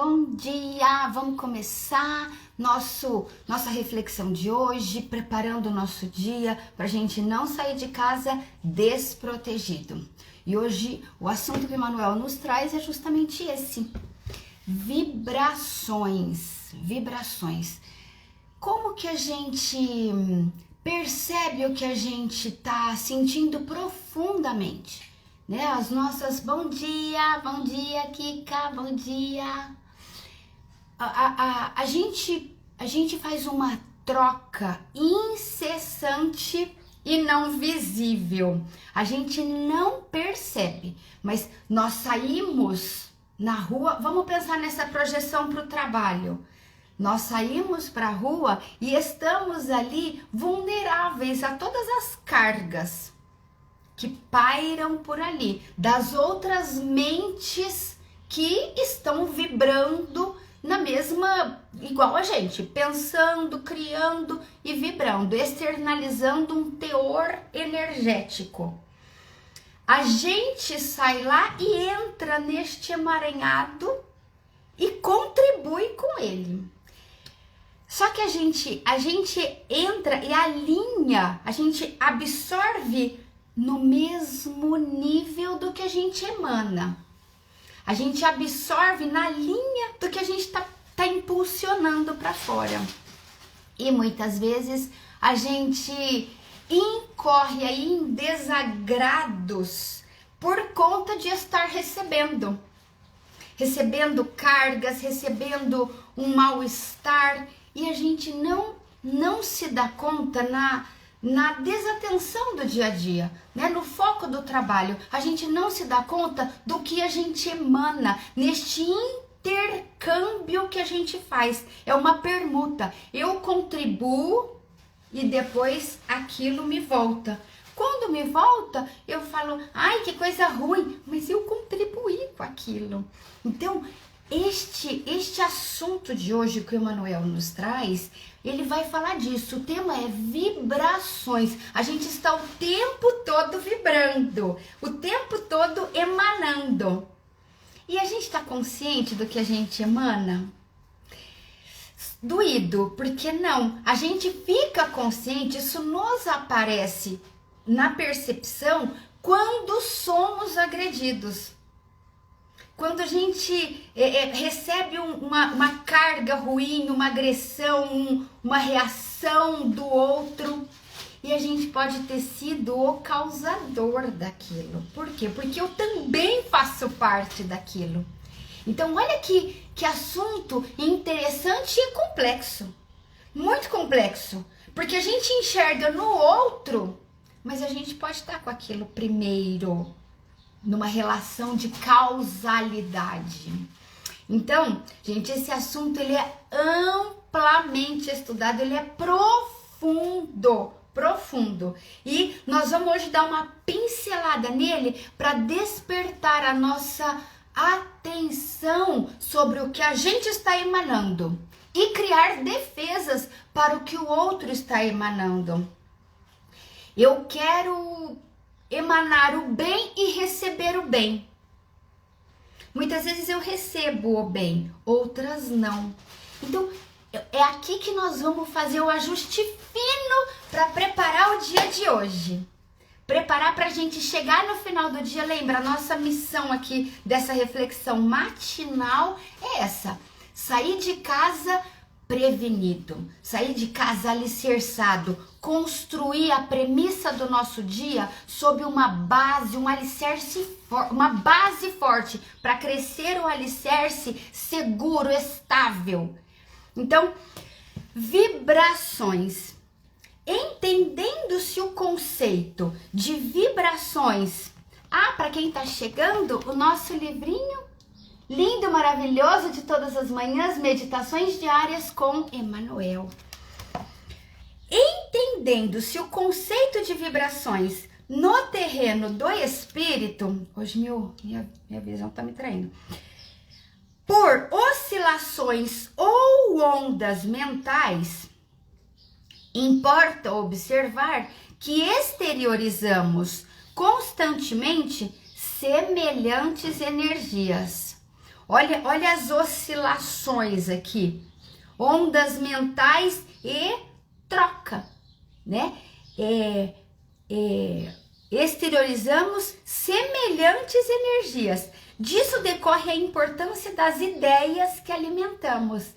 Bom dia! Vamos começar nossa reflexão de hoje, preparando o nosso dia para a gente não sair de casa desprotegido. E hoje o assunto que o Emmanuel nos traz é justamente esse: vibrações. Vibrações. Como que a gente percebe o que a gente está sentindo profundamente? Né? As nossas bom dia, Kika, bom dia. A gente faz uma troca incessante e não visível. A gente não percebe, mas nós saímos na rua, vamos pensar nessa projeção para o trabalho. Nós saímos para a rua e estamos ali vulneráveis a todas as cargas que pairam por ali, das outras mentes que estão vibrando na mesma, igual a gente, pensando, criando e vibrando, externalizando um teor energético. A gente sai lá e entra neste emaranhado e contribui com ele. Só que a gente entra e alinha, a gente absorve no mesmo nível do que a gente emana. A gente absorve na linha do que a gente tá impulsionando para fora. E muitas vezes a gente incorre aí em desagrados por conta de estar recebendo cargas, recebendo um mal-estar, e a gente não se dá conta na desatenção do dia a dia, né? No foco do trabalho, a gente não se dá conta do que a gente emana neste intercâmbio que a gente faz. É uma permuta. Eu contribuo e depois aquilo me volta. Quando me volta, eu falo, ai, que coisa ruim, mas eu contribuí com aquilo. Então, este assunto de hoje que o Emmanuel nos traz, ele vai falar disso. O tema é vibrações. A gente está o tempo todo vibrando, o tempo todo emanando. E a gente está consciente do que a gente emana? Doído, porque não? A gente fica consciente, isso nos aparece na percepção quando somos agredidos. Quando a gente recebe uma carga ruim, uma agressão, uma reação do outro, e a gente pode ter sido o causador daquilo. Por quê? Porque eu também faço parte daquilo. Então, olha que assunto interessante e complexo. Muito complexo. Porque a gente enxerga no outro, mas a gente pode estar com aquilo primeiro, numa relação de causalidade. Então, gente, esse assunto ele é amplamente estudado, ele é profundo. E nós vamos hoje dar uma pincelada nele para despertar a nossa atenção sobre o que a gente está emanando e criar defesas para o que o outro está emanando. Eu quero emanar o bem e receber o bem. Muitas vezes eu recebo o bem, outras não. Então, é aqui que nós vamos fazer o ajuste fino para preparar o dia de hoje. Preparar para a gente chegar no final do dia. Lembra, a nossa missão aqui dessa reflexão matinal é essa: sair de casa prevenido, sair de casa alicerçado, construir a premissa do nosso dia sob uma base, um alicerce, uma base forte, para crescer o alicerce seguro, estável. Então, vibrações. Entendendo-se o conceito de vibrações. Para quem está chegando, o nosso livrinho lindo, maravilhoso, de todas as manhãs, meditações diárias com Emmanuel. Entendendo-se o conceito de vibrações no terreno do espírito, hoje minha visão está me traindo, por oscilações ou ondas mentais, importa observar que exteriorizamos constantemente semelhantes energias. Olha as oscilações aqui. Ondas mentais e troca, né? Exteriorizamos semelhantes energias. Disso decorre a importância das ideias que alimentamos.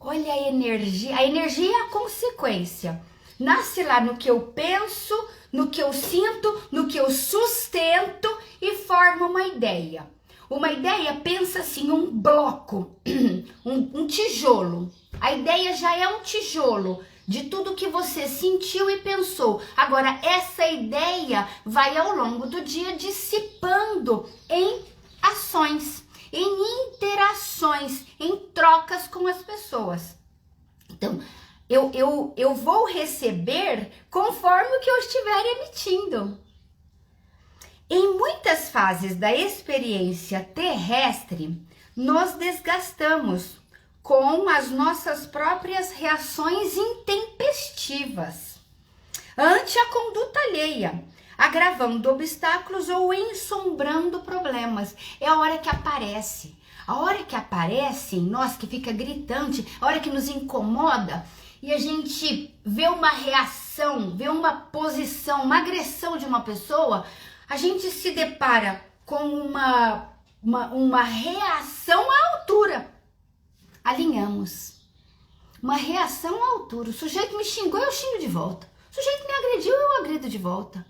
Olha a energia é a consequência. Nasce lá no que eu penso, no que eu sinto, no que eu sustento e forma uma ideia. Uma ideia, pensa assim, um bloco, um tijolo. A ideia já é um tijolo de tudo que você sentiu e pensou. Agora, essa ideia vai ao longo do dia dissipando em ações, em interações, em trocas com as pessoas. Então, eu vou receber conforme o que eu estiver emitindo. Em muitas fases da experiência terrestre, nos desgastamos com as nossas próprias reações intempestivas ante a conduta alheia, agravando obstáculos ou ensombrando problemas. É a hora que aparece. A hora que aparece em nós, que fica gritante, a hora que nos incomoda e a gente vê uma reação, vê uma posição, uma agressão de uma pessoa, a gente se depara com uma reação à altura. Alinhamos. Uma reação à altura. O sujeito me xingou, eu xingo de volta. O sujeito me agrediu, eu agrido de volta.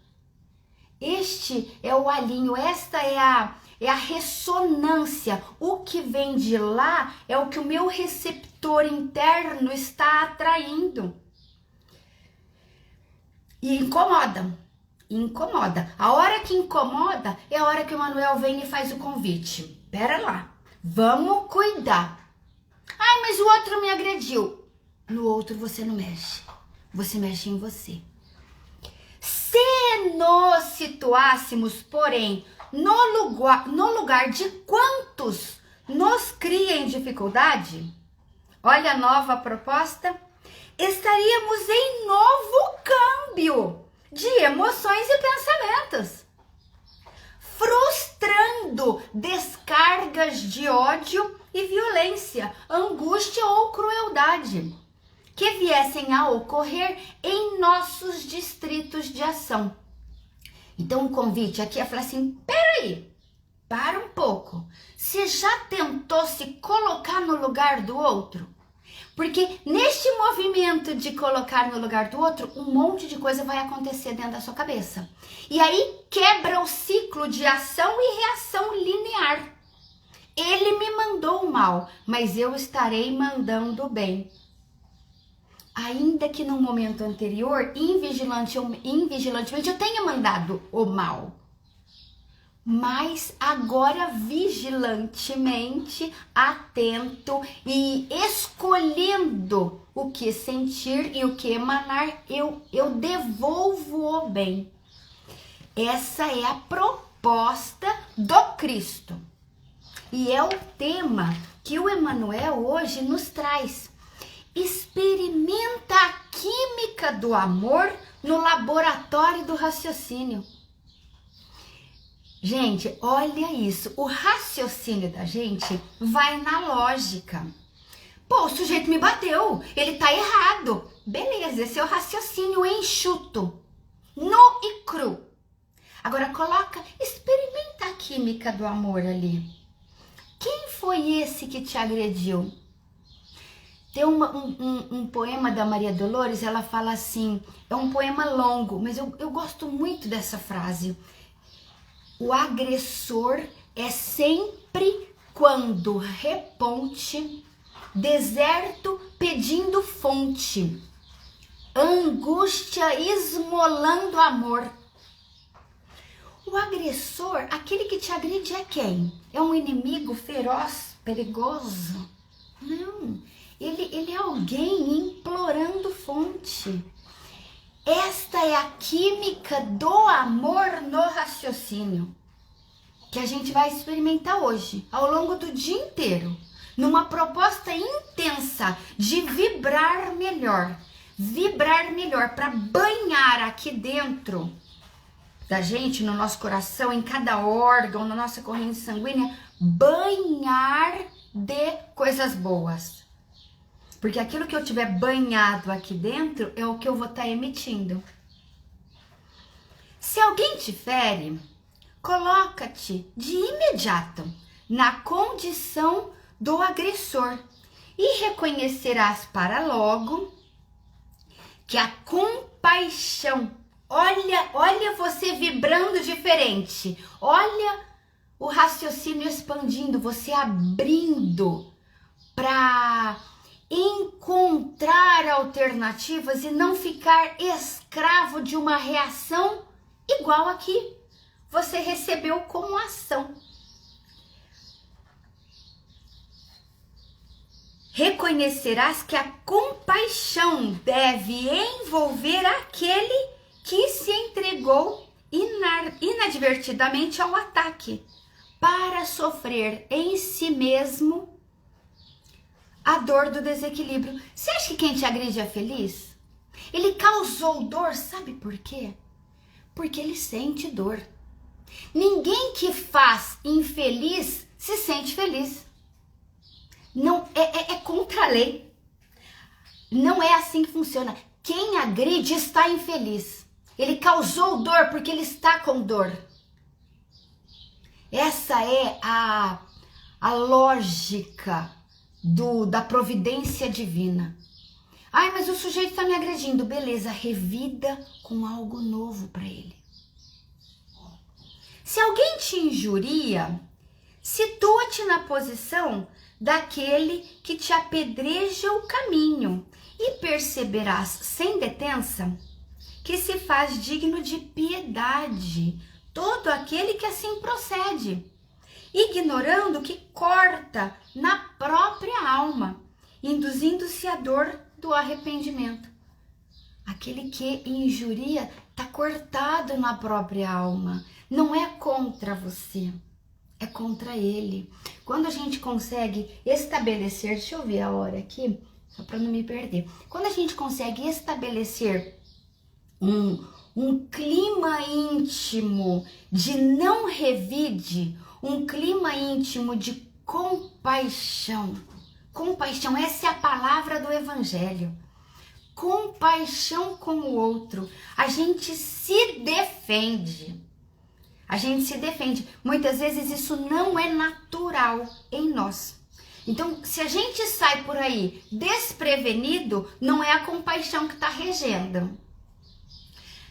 Este é o alinho, esta é a ressonância. O que vem de lá é o que o meu receptor interno está atraindo. E incomoda. A hora que incomoda é a hora que o Manuel vem e faz o convite. Pera lá, vamos cuidar. Ai, mas o outro me agrediu. No outro você não mexe. Você mexe em você. Se nos situássemos, porém, no lugar de quantos nos criem dificuldade, olha a nova proposta, estaríamos em novo câmbio de emoções e pensamentos, frustrando descargas de ódio e violência, angústia ou crueldade que viessem a ocorrer em nossos distritos de ação. Então o convite aqui é falar assim, peraí, para um pouco, você já tentou se colocar no lugar do outro? Porque neste movimento de colocar no lugar do outro, um monte de coisa vai acontecer dentro da sua cabeça. E aí quebra o ciclo de ação e reação linear. Ele me mandou o mal, mas eu estarei mandando o bem. Ainda que no momento anterior, invigilantemente, eu tenha mandado o mal. Mas agora vigilantemente, atento e escolhendo o que sentir e o que emanar, eu devolvo o bem. Essa é a proposta do Cristo. E é o tema que o Emmanuel hoje nos traz. Experimenta a química do amor no laboratório do raciocínio. Gente, olha isso. O raciocínio da gente vai na lógica. Pô, o sujeito me bateu, ele tá errado. Beleza, esse é o raciocínio enxuto, nu e cru. Agora experimenta a química do amor ali. Quem foi esse que te agrediu? Tem um poema da Maria Dolores, ela fala assim, é um poema longo, mas eu gosto muito dessa frase. O agressor é sempre quando reponte, deserto pedindo fonte, angústia esmolando amor. O agressor, aquele que te agride é quem? É um inimigo feroz, perigoso? Não, ele é alguém implorando fonte. Esta é a química do amor no raciocínio, que a gente vai experimentar hoje, ao longo do dia inteiro, numa proposta intensa de vibrar melhor para banhar aqui dentro da gente, no nosso coração, em cada órgão, na nossa corrente sanguínea, banhar de coisas boas. Porque aquilo que eu tiver banhado aqui dentro é o que eu vou estar emitindo. Se alguém te fere, coloca-te de imediato na condição do agressor e reconhecerás para logo que a compaixão, olha você vibrando diferente, olha o raciocínio expandindo, você abrindo para encontrar alternativas e não ficar escravo de uma reação igual a que você recebeu como ação. Reconhecerás que a compaixão deve envolver aquele que se entregou inadvertidamente ao ataque, para sofrer em si mesmo a dor do desequilíbrio. Você acha que quem te agride é feliz? Ele causou dor, sabe por quê? Porque ele sente dor. Ninguém que faz infeliz se sente feliz. Não é contra a lei. Não é assim que funciona. Quem agride está infeliz. Ele causou dor porque ele está com dor. Essa é a lógica da providência divina. Ai, mas o sujeito está me agredindo. Beleza, revida com algo novo para ele. Se alguém te injuria, situa-te na posição daquele que te apedreja o caminho e perceberás sem detença que se faz digno de piedade todo aquele que assim procede, ignorando que corta na própria alma, induzindo-se à dor do arrependimento. Aquele que injuria está cortado na própria alma, não é contra você, é contra ele. Quando a gente consegue estabelecer, deixa eu ver a hora aqui, só para não me perder. Quando a gente consegue estabelecer um clima íntimo de não revide, um clima íntimo de compaixão. Compaixão, essa é a palavra do evangelho. Compaixão com o outro. A gente se defende. A gente se defende. Muitas vezes isso não é natural em nós. Então, se a gente sai por aí desprevenido, não é a compaixão que está regendo.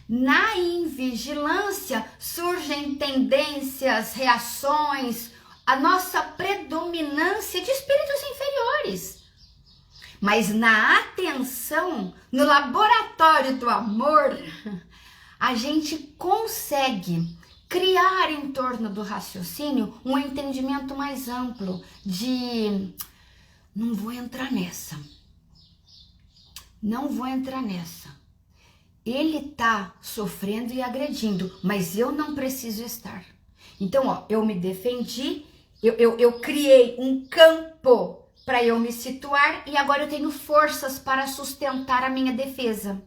Na invigilância surgem tendências, reações, a nossa predominância de espíritos inferiores. Mas na atenção, no laboratório do amor, a gente consegue criar em torno do raciocínio um entendimento mais amplo de não vou entrar nessa. Não vou entrar nessa. Ele tá sofrendo e agredindo, mas eu não preciso estar. Então, ó, eu me defendi, eu criei um campo para eu me situar e agora eu tenho forças para sustentar a minha defesa.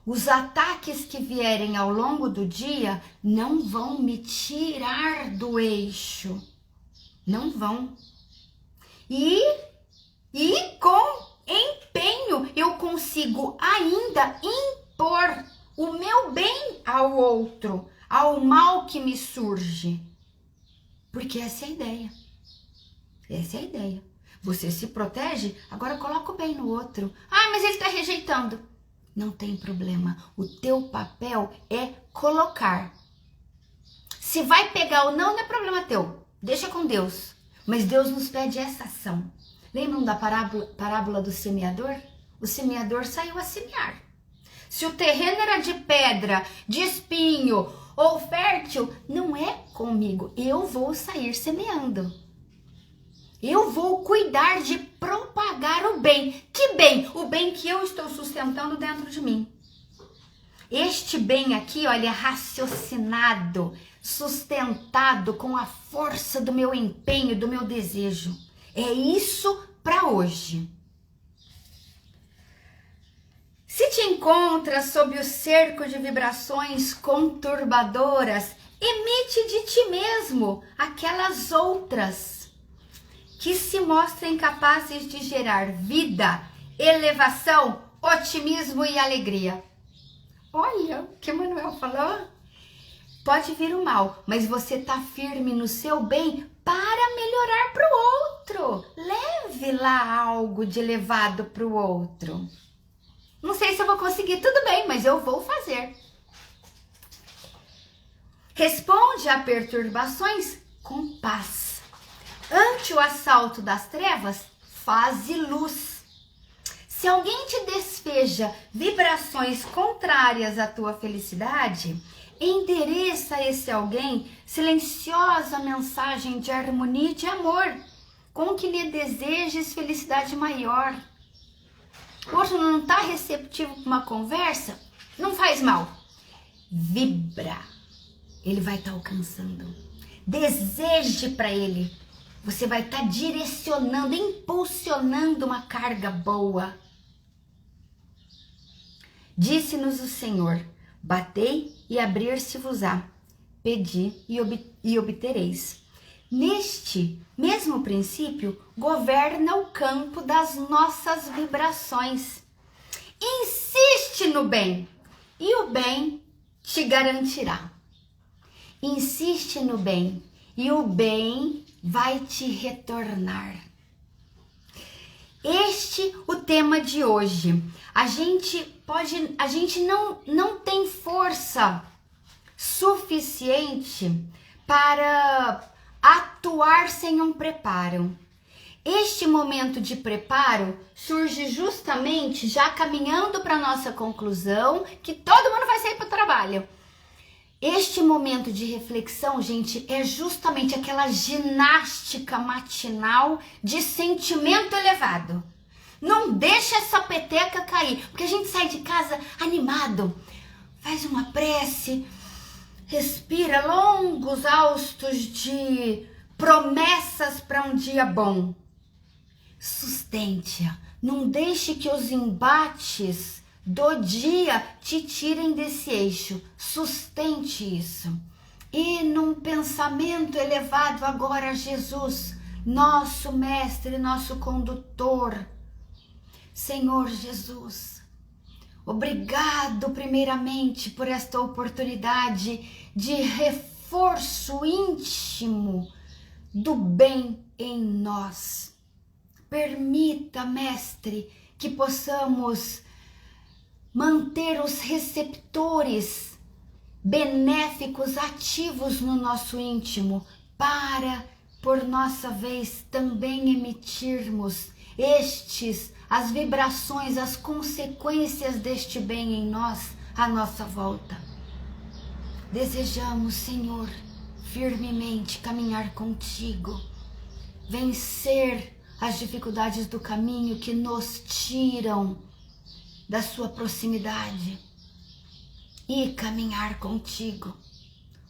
Os ataques que vierem ao longo do dia não vão me tirar do eixo. Não vão. E com empenho eu consigo ainda impor o meu bem ao outro, ao mal que me surge. Porque essa é a ideia. Essa é a ideia. Você se protege, agora coloca o bem no outro. Ah, mas ele está rejeitando. Não tem problema. O teu papel é colocar. Se vai pegar ou não, não é problema teu. Deixa com Deus. Mas Deus nos pede essa ação. Lembram da parábola do semeador? O semeador saiu a semear. Se o terreno era de pedra, de espinho ou fértil, não é comigo. Eu vou sair semeando. Eu vou cuidar de propagar o bem. Que bem? O bem que eu estou sustentando dentro de mim. Este bem aqui, olha, é raciocinado, sustentado com a força do meu empenho, do meu desejo. É isso para hoje. Se Se te encontras sob o cerco de vibrações conturbadoras, emite de ti mesmo aquelas outras que se mostrem capazes de gerar vida, elevação, otimismo e alegria. Olha o que Manuel falou. Pode vir o mal, mas você está firme no seu bem para melhorar para o outro. Leve lá algo de elevado para o outro. Não sei se eu vou conseguir, tudo bem, mas eu vou fazer. Responde a perturbações com paz. Ante o assalto das trevas, faze luz. Se alguém te despeja vibrações contrárias à tua felicidade, endereça a esse alguém silenciosa mensagem de harmonia e de amor, com que lhe desejes felicidade maior. O outro não está receptivo para uma conversa? Não faz mal. Vibra. Ele vai estar alcançando. Deseje para ele. Você vai estar direcionando, impulsionando uma carga boa. Disse-nos o Senhor: batei e abrir-se-vos-á, pedi e obtereis. Neste mesmo princípio, governa o campo das nossas vibrações. Insiste no bem e o bem te garantirá. Insiste no bem e o bem vai te retornar. Este o tema de hoje. A gente não tem força suficiente para atuar sem um preparo. Este momento de preparo surge justamente já caminhando para a nossa conclusão, que todo mundo vai sair para o trabalho. Este momento de reflexão, gente, é justamente aquela ginástica matinal de sentimento elevado. Não deixa essa peteca cair, porque a gente sai de casa animado, faz uma prece, respira longos haustos de promessas para um dia bom. Sustente-a, não deixe que os embates do dia te tirem desse eixo. Sustente isso. E num pensamento elevado agora a Jesus, nosso mestre, nosso condutor. Senhor Jesus, obrigado primeiramente por esta oportunidade de reforço íntimo do bem em nós. Permita, mestre, que possamos manter os receptores benéficos ativos no nosso íntimo para, por nossa vez, também emitirmos as vibrações, as consequências deste bem em nós, à nossa volta. Desejamos, Senhor, firmemente caminhar contigo, vencer as dificuldades do caminho que nos tiram da sua proximidade e caminhar contigo.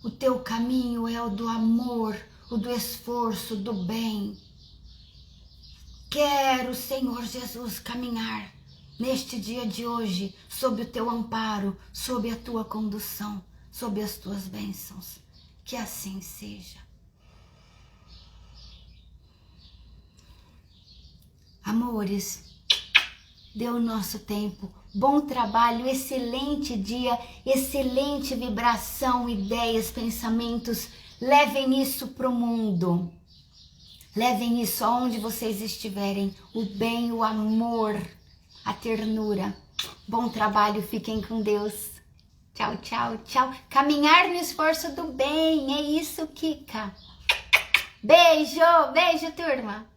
O teu caminho é o do amor, o do esforço, do bem. Quero, Senhor Jesus, caminhar neste dia de hoje sob o teu amparo, sob a tua condução, sob as tuas bênçãos. Que assim seja. Amores, deu o nosso tempo. Bom trabalho, excelente dia, excelente vibração, ideias, pensamentos. Levem isso para o mundo. Levem isso aonde vocês estiverem. O bem, o amor, a ternura. Bom trabalho, fiquem com Deus. Tchau, tchau, tchau. Caminhar no esforço do bem, é isso, Kika. Beijo, beijo, turma.